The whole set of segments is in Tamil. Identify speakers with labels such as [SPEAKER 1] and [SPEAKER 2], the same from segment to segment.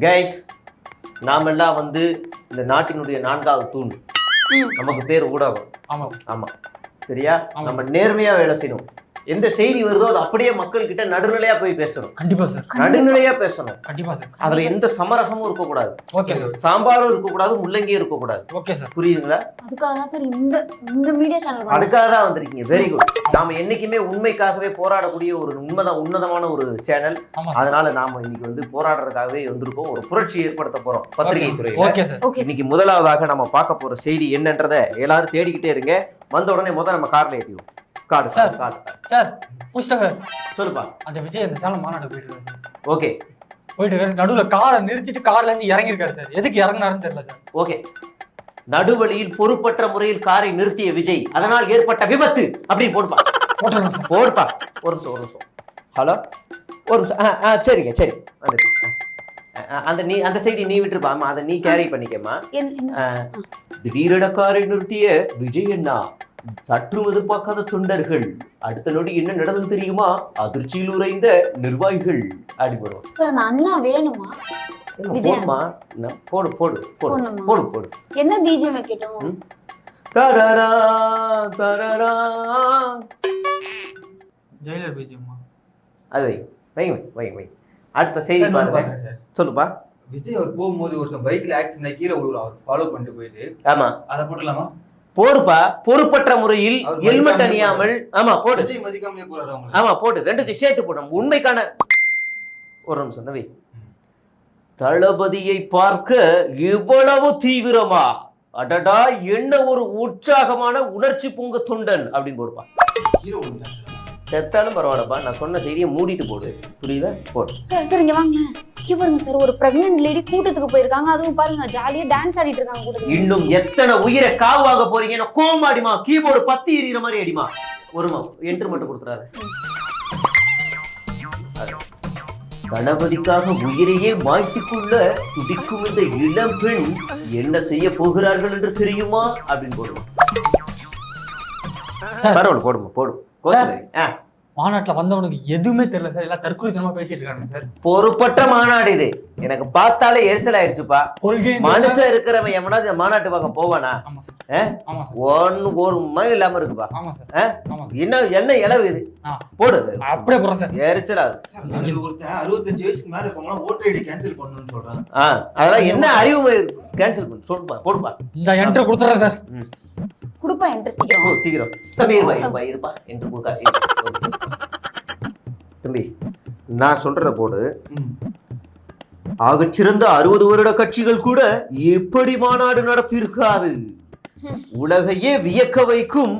[SPEAKER 1] கைஸ், நாமெல்லாம் வந்து இந்த நாட்டினுடைய 4வது தூண். நமக்கு பேர் ஊடகம். ஆமா, சரியா? நம்ம நேர்மையா வேலை செய்யணும். எந்த செய்தி வருதோ அது அப்படியே மக்கள் கிட்ட நடுநிலையா போய் பேசணும்.
[SPEAKER 2] கண்டிப்பா சார்,
[SPEAKER 1] நடுநிலையா பேசணும்.
[SPEAKER 2] கண்டிப்பா சார்.
[SPEAKER 1] அதுல எந்த சமரசமும் இருக்க கூடாது.
[SPEAKER 2] Okay sir.
[SPEAKER 1] சாம்பாரும் இருக்க கூடாது, முள்ளங்கியும் இருக்க கூடாது.
[SPEAKER 2] ஓகே சார்,
[SPEAKER 1] புரியுதுங்களா?
[SPEAKER 3] அதுக்காக தான் சார் இந்த மீடியா சேனல்
[SPEAKER 1] அதுக்காக தான் வந்திருக்கீங்க. Very good. நாம என்னைக்குமே உண்மைக்காகவே போராடக்கூடிய ஒரு உன்னதமான ஒரு சேனல். அதனால நாம இன்னைக்கு வந்து போராடுறதுக்காகவே வந்திருக்கோம். ஒரு புரட்சி ஏற்படுத்த போறோம் பத்திரிகை துறையில.
[SPEAKER 2] Okay sir.
[SPEAKER 1] இன்னைக்கு முதலாவதாக நம்ம பார்க்க போற செய்தி என்னன்றதை எல்லாரும் தேடிக்கிட்டே இருங்க. வந்த உடனே முதல்ல நம்ம கார்ல ஏத்திடுவோம். Card
[SPEAKER 2] sir.
[SPEAKER 1] சார்
[SPEAKER 2] புஷ்டக
[SPEAKER 1] சொல்லுப்பா.
[SPEAKER 2] அந்த விஜய் அந்த சேலம் மாநாடு போயிட்டு இருக்காரு சார்.
[SPEAKER 1] ஓகே,
[SPEAKER 2] போயிட்டு இருக்காரு. நடுவுல காரை நிறுத்திட்டு கார்ல இருந்து இறங்கி இருக்காரு சார். எதுக்கு இறங்கினாருன்னு தெரியல சார்.
[SPEAKER 1] ஓகே. நடுவழியில் பொறுப்பற்ற முறையில் காரை நிறுத்திய விஜய், அதனால் ஏற்பட்ட விபத்து அப்படின்னு போடுப்பா. போடுப்பா. ஒரு நிமிஷம். ஹலோ, ஒரு நிமிஷம். சரிங்க, சரி. அந்த செய்தி நீ விட்டுருப்பா. அதை நீ கேரி பண்ணிக்கமா. திடீரென காரை நிறுத்திய விஜய் அண்ணா, சற்றும் எதிர்பார்க்காத தொண்டர்கள், அடுத்த நொடி என்ன நடந்தது தெரியுமா, அதிர்ச்சியில் உறைந்த நிர்வாகிகள் அப்படி போடுவோம்.
[SPEAKER 3] சார் அந்த அண்ணா வேணுமா?
[SPEAKER 1] போடுமா, போடு போடு போடு போடு போடு.
[SPEAKER 3] என்ன பிஜிஎம் வைக்கட்டும்?
[SPEAKER 1] தரரா தரரா
[SPEAKER 2] ஜெயிலர் பிஜிஎம்.
[SPEAKER 1] அது வை வை வை வை. அடுத்த செய்தி பாருங்க. சொல்லுப்பா.
[SPEAKER 4] விஜய் அவர் போகும்போது ஒருத்தன் பைக்ல ஆக்சிடென்ட் கீழே விழுவார். அவர் ஃபாலோ பண்ணிட்டு போயிட்டு. ஆமா, அதை போடலாமா?
[SPEAKER 1] போடுப்பா. பொறுப்பற்ற முறையில் ஹெல்மெட் அணியாமல். ஆமா போடு.
[SPEAKER 4] விஜய் மதிக்காமலே போறாரு அவங்க.
[SPEAKER 1] ஆமா போடு. ரெண்டுத்தையும் சேர்த்து போடும். உண்மைக்கான ஒரு நிமிஷம் தம்பி. தளபதியை பார்க்க இவ்வளவு தீவிரமா, அடடா என்ன ஒரு உற்சாகமான உணர்ச்சி பொங்க தொண்டன் அப்படின்னு போடுப்பா.
[SPEAKER 4] ஹீரோ
[SPEAKER 1] செத்தாலும் பரவாயில்லப்பா, நான் சொன்ன செய்தியை மூடிட்டு போடு. புரியுதா? போடு.
[SPEAKER 3] சார் இங்க வாங்க. இங்க பாருங்க சார், ஒரு பிரெக்னன்ட் லேடி கூட்டத்துக்கு போயிருக்காங்க. அதுவும் பாருங்க ஜாலியா டான்ஸ் ஆடிட்டு இருக்காங்க கூட்டத்துக்கு.
[SPEAKER 1] இன்னும் எத்தனை உயிரை காவாக போறீங்க? கோவம் அடிமா, கீபோர்டு பத்தி எறிகிற மாதிரி அடிமா. ஒருமா என்ட்ரு மட்டும் கொடுத்துறாரு. கணபதிக்காக உயிரையே மாய்த்துக்குள்ள துடிக்கும் இந்த இளம் பெண் என்ன செய்ய போகிறார்கள் என்று தெரியுமா அப்படின்னு போடுவோம். பரவாயில்ல, போடுமா போடும்.
[SPEAKER 2] மாநாட்டுல வந்தவனுக்கு எதுவுமே தெரியல சார். எல்லாம் தற்கொலைத்தனமா பேசிட்டு இருக்காங்க சார்.
[SPEAKER 1] பொறுப்பற்ற மாநாடு இது. எனக்கு பார்த்தாலே எரிச்சல் ஆயிடுச்சுப்பா.
[SPEAKER 2] கொள்கை
[SPEAKER 1] மனுஷன் இருக்கிறவன் எவனாவது இந்த மாநாட்டு பக்கம் போவானா? ஒரு மயம் இல்லாம இருக்குப்பா. என்ன இளவு இது? போடு.
[SPEAKER 2] அப்படியே போறோம் சார்.
[SPEAKER 1] எரிச்சல் ஆகுது.
[SPEAKER 4] 65 வயசுக்கு மேல இருக்கவங்க ஓட்டர் ஐடி கேன்சல் பண்ணணும்னு சொல்றாங்க.
[SPEAKER 1] அதெல்லாம் என்ன அறிவு? கேன்சல் பண்ணு சொல்லுப்பா. போடுப்பா.
[SPEAKER 2] இந்த என்ட்ரு கொடுத்துறேன் சார்.
[SPEAKER 3] குடுப்பா என்ட்ரு சீக்கிரம்.
[SPEAKER 1] சீக்கிரம் தம்பி. இருப்பா என்று கொடுக்கா. தம்பி நான் சொல்றத போடு. ஆகச்சிறந்த 60 வருட கட்சிகள் கூட எப்படி மாநாடு நடத்தி இருக்காது. உலகையே வியக்க வைக்கும்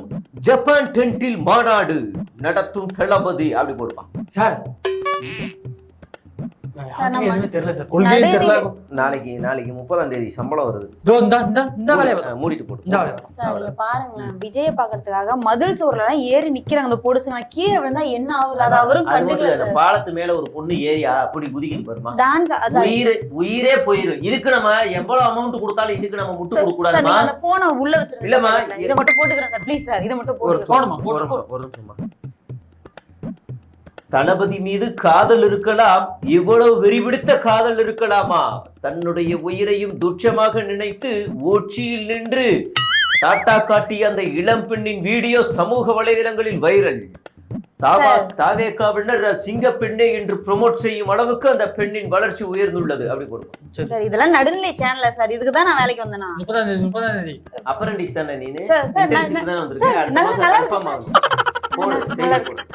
[SPEAKER 1] ஜப்பான் டென்ட்டில் மாநாடு நடத்தும் தளபதி அப்படி போடுப்பான் சார்.
[SPEAKER 2] தெரியல சார். கொள்கை தெரியல.
[SPEAKER 1] நாளைக்கு 30ஆம் தேதி சம்பளம் வருது. மூடிட்டு போடு.
[SPEAKER 3] சார் பாருங்களேன், விஜய பாக்குறதுக்காக மதில் சோர்ல எல்லாம் ஏறி நிக்கிறாங்க. அந்த பொடுசுங்க கீழே விழுந்தா என்ன ஆகுது? அது அவரும் கண்டுக்கல.
[SPEAKER 1] பாலத்து மேல ஒரு பொண்ணு ஏறி அப்படி குதிக்குது பாருமா.
[SPEAKER 3] டான்ஸ்
[SPEAKER 1] உயிரே போயிரும். இதுக்கு நம்ம எவ்வளவு அமௌண்ட் கொடுத்தாலும் இதுக்கு நம்ம முட்டு கொடுக்க கூடாதுமா.
[SPEAKER 3] அந்த போனை உள்ள வச்சிருங்க.
[SPEAKER 1] இல்லமா,
[SPEAKER 3] இத மட்டும் போட்டுக்கறேன் சார். ப்ளீஸ் சார், இத மட்டும்
[SPEAKER 1] போடுமா. ஒரு நிமிஷம். தளபதி மீது காதல் இருக்கலாம், இவ்வளவு வெறிபிடித்த காதல் இருக்கலாமா? தன்னுடைய உயிரையும் துச்சமாக நினைத்து உச்சியில் நின்று டாட்டா காட்டிய அந்த இளம் பெண்ணின் வீடியோ சமூக வலைதளங்களில் வைரல். தாவேகாவினர் சிங்க பெண்ணே என்று ப்ரோமோட் செய்யும் அளவுக்கு அந்த பெண்ணின் வளர்ச்சி உயர்ந்துள்ளது அப்படி போடுவோம்.
[SPEAKER 3] சார் இதெல்லாம் நடுநிலை சேனல்ல சார். இதுக்கு தான் நான் வேலைக்கு வந்தேனா?
[SPEAKER 2] 30ஆம் தேதி
[SPEAKER 1] அப்ரண்டிஸ் தானே நீனு?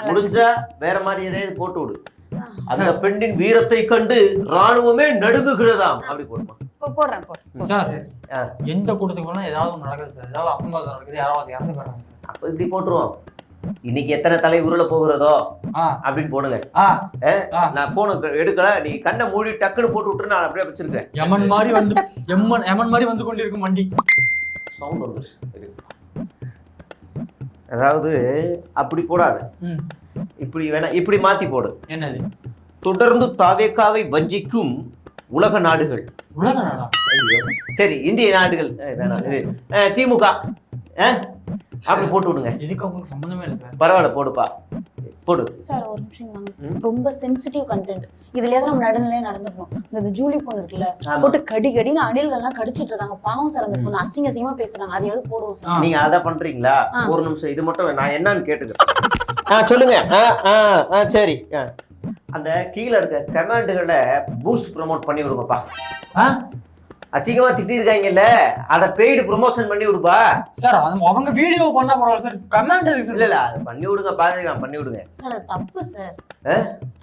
[SPEAKER 1] முடிஞ்சா வேற மாதிரி ஏதாவது போட்டு விடு. அந்த பெண்ணின் வீரத்தை கண்டு ராணுவமே நடுங்குகிறதாம் அப்படி போடுமா.
[SPEAKER 3] போடுறேன்.
[SPEAKER 2] எந்த கூட்டத்துக்கு போனா ஏதாவது நடக்குது சார். ஏதாவது அசம்பாவிதம் நடக்குது. யாராவது இறந்து போறாங்க.
[SPEAKER 1] அப்ப இப்படி போட்டுருவோம். இன்னைக்கு எத்தனை தலை உருள போகிறதோ அப்படின்னு போடுங்க. நான் போன எடுக்கல, நீ கண்ணை மூடி டக்குன்னு போட்டு விட்டு நான் அப்படியே வச்சிருக்கேன்.
[SPEAKER 2] யமன் மாதிரி வந்து கொண்டிருக்கும் வண்டி.
[SPEAKER 1] சவுண்ட் வந்து அதாவது அப்படி போடாத. இப்படி வேணா, இப்படி மாத்தி போடு.
[SPEAKER 2] என்னது?
[SPEAKER 1] தொடர்ந்து தாவேகாவை வஞ்சிக்கும் உலக நாடுகள்.
[SPEAKER 2] உலக நாடா?
[SPEAKER 1] சரி, இந்திய நாடுகள் வேணாம். திமுக அப்படி போட்டு விடுங்க.
[SPEAKER 2] இதுக்கு உங்களுக்கு சம்பந்தமே இல்லை சார்.
[SPEAKER 1] பரவாயில்ல, போடுப்பா. போடு
[SPEAKER 3] சார் ஒரு நிமிஷம் வாங்க. ரொம்ப சென்சிட்டிவ் கண்டென்ட். இதுலயே நம்ம நடுநிலையா நடந்துக்கணும். இந்த ஜூலி பொண்ணு இருக்குல்ல, போட்டு கடின்னு அணில்கள்லாம் கடிச்சிட்டு இருக்காங்க. பாவம் சார், அந்த பொண்ணு அசிங்கமா பேசுறாங்க. அதையாவது போடுவோம் சார்.
[SPEAKER 1] நீங்க அத பண்றீங்களா? ஒரு நிமிஷம் இது மட்டும் நான் என்னன்னு கேட்டுக்கிறேன். சொல்லுங்க. சரி. அந்த கீழே இருக்க கமெண்ட்களை பூஸ்ட் ப்ரோமோட் பண்ணி விடுங்கப்பா. அசிங்கமா திட்டிருக்காங்கல்ல, அத பெய்டு ப்ரொமோஷன் பண்ணி விடுப்பா.
[SPEAKER 2] சார் அவங்க வீடியோ பண்ணா பரவாயில்ல சார், கமெண்ட்
[SPEAKER 1] இல்ல அது பண்ணி விடுங்க, பாத்துக்கலாம், பண்ணி விடுங்க
[SPEAKER 3] சார். தப்பு சார்,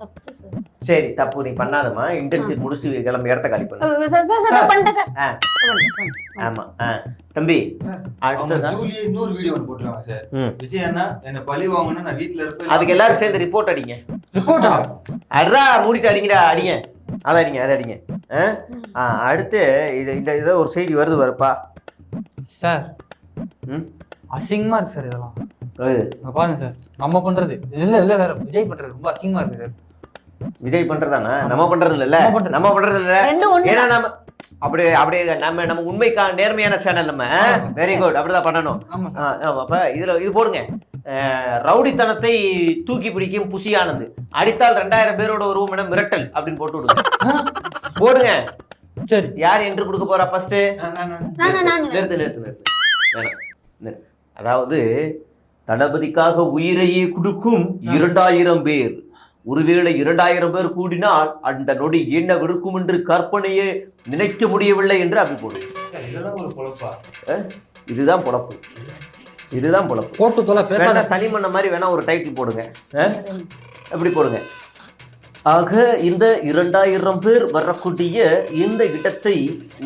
[SPEAKER 3] தப்பு சார்.
[SPEAKER 1] சரி தப்பு நீ பண்ணாதமா. இன்டர்ன்ஷிப் முடிச்சு கிளம்பி இடத்த காலி பண்ணு.
[SPEAKER 3] சார் பண்ணிட்டேன் சார்.
[SPEAKER 1] ஆமா தம்பி, அடுத்ததான்
[SPEAKER 4] ஜூலியே இன்னொரு வீடியோ போட்டுருவாங்க சார். விஜய் அண்ணா என்ன பழி வாங்கணும், நான் வீட்ல இருப்பேன்.
[SPEAKER 1] அதுக்கு எல்லாரும் சேர்ந்து ரிப்போர்ட் அடிங்க.
[SPEAKER 2] ரிப்போர்ட்டா?
[SPEAKER 1] அட்ரா மூடிட்டு அடிங்கடா, அடிங்க. அதை அடிங்க. அடுத்து இதை ஒரு செய்தி வருது வரப்பா
[SPEAKER 2] சார். அசிங்கமா இருக்கு சார் இதெல்லாம். பாருங்க சார், நம்ம பண்றது இல்ல சார், விஜய் பண்றது ரொம்ப அசிங்கமா இருக்கு சார்.
[SPEAKER 1] விஜய் பண்றதானா? நம்ம பண்றது இல்ல, நம்ம பண்றது இல்ல. ஏன்னா நம்ம அப்படியே நம்ம உண்மைக்கான நேர்மையான சேனல் நம்ம. வெரி குட், அப்படிதான் பண்ணணும். அப்ப இது போடுங்க. ரவுடித்தனத்தை தூக்கி பிடிக்கும் புசியானது, அடித்தால் 2000 பேரோட உருவம் என மிரட்டல் அப்படின்னு போட்டு விடுங்க. போடுங்க.
[SPEAKER 2] சரி,
[SPEAKER 1] யார் என்று கொடுக்க போறா? ஃபர்ஸ்ட் நிறுத்து. அதாவது தளபதிக்காக உயிரையே கொடுக்கும் 2000 பேர். ஒருவேளை 2000 பேர் கூடினால் அந்த நொடி என்ன விடுக்கும் என்று கற்பனையே நினைக்க முடியவில்லை என்று அப்படி போடுங்க. இதுதான் பொழப்பு.
[SPEAKER 2] போட்டு தொலை பேசாத.
[SPEAKER 1] சனிமண்ண மாதிரி வேணா ஒரு டைட்டில் போடுங்க. எப்படி போடுங்க? ஆக இந்த 2000 பேர் வரக்கூடிய இந்த இடத்தை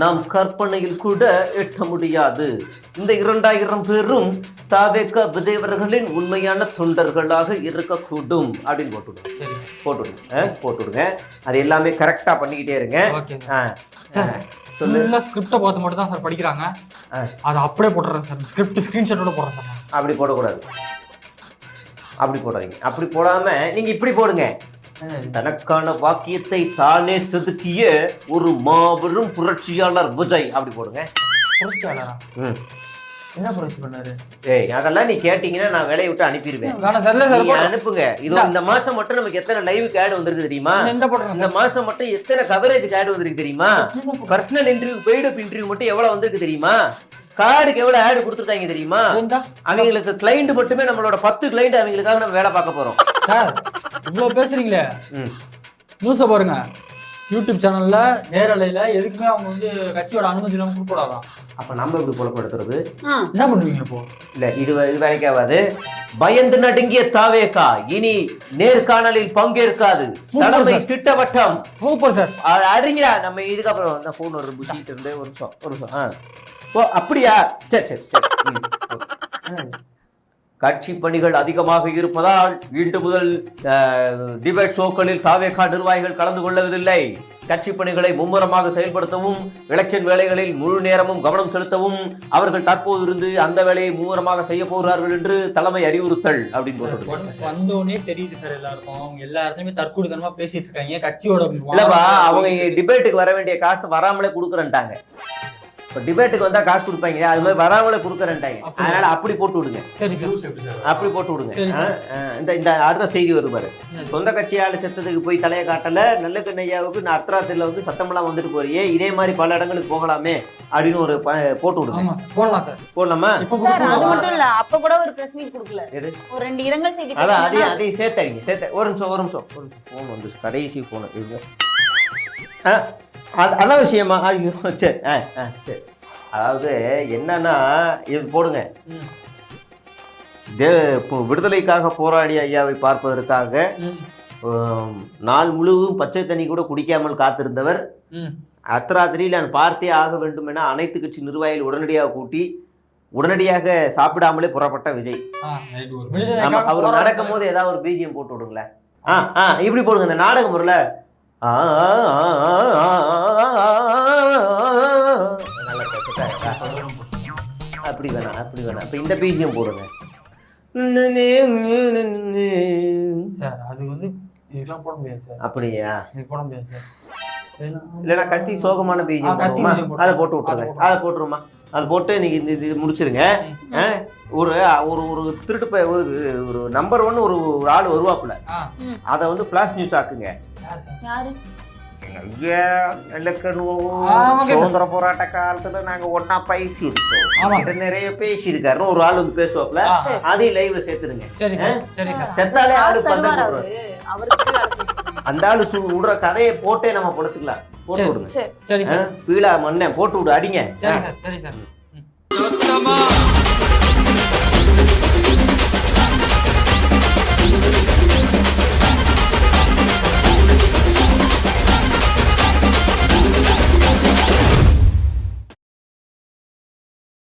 [SPEAKER 1] நாம் கற்பனையில் கூட எட்ட முடியாது. இந்த 2000 பேரும் தாவேக விஜய் அவர்களின் உண்மையான தொண்டர்களாக இருக்கக்கூடும் அப்படின்னு போட்டுடுங்க. அது எல்லாமே கரெக்டா பண்ணிக்கிட்டே இருங்க.
[SPEAKER 2] சொல்லுங்க. ஸ்கிரிப்ட பார்த்து மட்டும் தான் சார் படிக்கிறாங்க. அதை அப்படியே போட்டுறேன் சார். ஸ்கிரிப்ட் ஸ்கிரீன்ஷாட்டோட போடுறேன் சார்.
[SPEAKER 1] அப்படி போடக்கூடாது, அப்படி போடாதீங்க. அப்படி போடாம நீங்க இப்படி போடுங்க. தனக்கான வாக்கியத்தை தானே செதுக்கிய ஒரு மாபெரும் புரட்சியாளர் விஜய் அப்படி போடுங்க.
[SPEAKER 2] புரட்சியாளரா? என்ன புரட்சி பண்ணாரு?
[SPEAKER 1] அதெல்லாம் நீ கேட்டீங்கன்னா நான் வேலையை விட்டு அனுப்பிடுவேன். அனுப்புங்க. இது இந்த மாசம் மட்டும் நமக்கு எத்தனை லைவுக்கு ஆட் வந்திருக்கு தெரியுமா? இந்த மாசம் மட்டும் எத்தனை கவரேஜ் ஆட் வந்திருக்கு தெரியுமா? பர்சனல் இன்டர்வியூ, பெய்டு அப் இன்டர்வியூ மட்டும் எவ்வளவு வந்திருக்கு தெரியுமா? கார்டுக்கு எவ்வளவு ஆட் கொடுத்துருக்காங்க தெரியுமா? அவங்களுக்கு கிளைண்ட் மட்டுமே நம்மளோட 10 கிளைண்ட் அவங்களுக்காக நம்ம வேலை பார்க்க போறோம்.
[SPEAKER 2] சார் இவ்வளவு பேசுறீங்களே, நியூஸ பாருங்க. யூடியூப் சேனல்ல நேரலையில எதுக்குமே அவங்க வந்து கட்சியோட அனுமதி இல்லாம கொடுக்கூடாதான்.
[SPEAKER 1] அப்ப நம்ம எப்படி பொழப்படுத்துறது?
[SPEAKER 2] என்ன பண்ணுவீங்க இப்போ?
[SPEAKER 1] இல்ல இது வேலைக்காவது. பயந்து நடுங்கிய தாவேகா இனி நேர்காணலில் பங்கேற்காது. தலைமை திட்டவட்டம்.
[SPEAKER 2] Super sir.
[SPEAKER 1] அடிங்கடா. நம்ம இதுக்கப்புறம் நான் போன் ஒரு புஷிட்டு இருந்து ஒரு நிமிஷம். ஓ அப்படியா? சரி. கட்சி பணிகள் அதிகமாக இருப்பதால் இன்று முதல் டிபேட் ஷோக்களில் தாவேகா நிர்வாகிகள் கலந்து கொள்வதில்லை. கட்சி பணிகளை மும்முரமாக செயல்படுத்தவும், எலெக்ஷன் வேலைகளில் முழு நேரமும் கவனம் செலுத்தவும் அவர்கள் தற்போது இருந்து அந்த வேலையை மும்முரமாக செய்ய போகிறார்கள் என்று தலைமை அறிவுறுத்தல் அப்படின்னு
[SPEAKER 2] வந்தோடனே தெரியுது சார். எல்லாருக்கும் எல்லா இடத்துலயுமே தற்கொலைத்தனமா பேசிட்டு இருக்காங்க. கட்சியோட
[SPEAKER 1] இல்லப்பா, அவங்க டிபேட்டுக்கு வர வேண்டிய காசு வராமலே கொடுக்குறேன்ட்டாங்க. இப்போ டிபேட்டுக்கு வந்தா காசு கொடுப்பாங்க, அது மாதிரி வராமலே கொடுக்குறேன்ட்டாங்க. அதனால அப்படி போட்டு விடுங்க. அப்படி போட்டு விடுங்க. இந்த அடுத்த செய்தி வருது பாரு. சொந்த கட்சியால செத்ததுக்கு போய் தலையை காட்டல, நல்ல கண்ணையாவுக்கு நான் அர்த்தராத்திரில வந்து சத்தமெல்லாம் வந்துட்டு போறியே, இதே மாதிரி பல இடங்களுக்கு போகலாமே அப்படின்னு ஒரு போட்டு விடுங்க.
[SPEAKER 2] போடலாம் சார்.
[SPEAKER 1] போடலாமா?
[SPEAKER 3] அது மட்டும் இல்ல, அப்ப கூட ஒரு பிரஸ் மீட் கொடுக்கல. ஒரு 2 இரங்கல் செய்தி.
[SPEAKER 1] அதான் அதையும் சேர்த்தடிங்க. ஒரு நிமிஷம் போன் வந்து கடைசி போன் இது. அதான் விஷயமா? ஐயோ சரி. சரி. அதாவது என்னன்னா இது போடுங்க. விடுதலைக்காக போராடிய ஐயாவை பார்ப்பதற்காக நாள் முழுவதும் பச்சை தண்ணி கூட குடிக்காமல் காத்திருந்தவர் அர்த்தராத்திரியில் நான் பார்த்தே ஆக வேண்டும் என அனைத்து கட்சி நிர்வாகிகள் உடனடியாக கூட்டி உடனடியாக சாப்பிடாமலே புறப்பட்ட விஜய். அவர் நடக்கும் போது ஏதாவது ஒரு பிஜிஎம் போட்டு விடுங்களேன். இப்படி போடுங்க. இந்த நாடக முறையில அப்படி வேணாம். இப்ப இந்த பிஜிஎம் போடுங்க.
[SPEAKER 2] சார் அது வந்து இதெல்லாம் போட முடியாது சார்.
[SPEAKER 1] அப்படியா?
[SPEAKER 2] இது போட முடியாது சார்.
[SPEAKER 1] இல்லைன்னா கத்தி சோகமான பீஜம்
[SPEAKER 2] கத்தி
[SPEAKER 1] போடுவோமா?
[SPEAKER 2] பீஜம் போட்டு.
[SPEAKER 1] அதை போட்டு விட்டுருங்க.
[SPEAKER 2] அதை
[SPEAKER 1] அதை போட்டுருமா? அது போட்டு நீங்க இந்த இது முடிச்சிருங்க. ஒரு ஒரு ஒரு திருட்டு போய் ஒரு நம்பர் 1 ஒரு ஆள் வருவாப்புல, அதை வந்து ஃபிளாஷ் நியூஸ் ஆக்குங்க.
[SPEAKER 3] யாரு?
[SPEAKER 1] ஐயா,
[SPEAKER 2] ஆமாங்க சார்.
[SPEAKER 1] சுதந்திர போராட்ட காலத்துல நாங்க ஒன்னா பேசியிருக்கோம், நிறைய பேசியிருக்காருன்னு ஒரு ஆள் வந்து பேசுவாப்புல, அதையும் லைவ்ல சேர்த்துருங்க.
[SPEAKER 2] சரி சரி சார்.
[SPEAKER 1] செத்தாலே ஆளு
[SPEAKER 3] காசு
[SPEAKER 1] பந்தல்
[SPEAKER 3] தருவாரா
[SPEAKER 1] போடுறாரு.
[SPEAKER 3] அவரு? அவருக்கு வேலை செய்யணும்.
[SPEAKER 1] அந்த ஆளு விடுற கதையை போட்டே நம்ம புடிச்சுக்கலாம். போட்டு விடுங்க.
[SPEAKER 3] சரி.
[SPEAKER 2] சரி சார்.
[SPEAKER 1] பீழா மண்ணை போட்டு விடு, அடிங்க.
[SPEAKER 2] சரி சார். சரி சார்.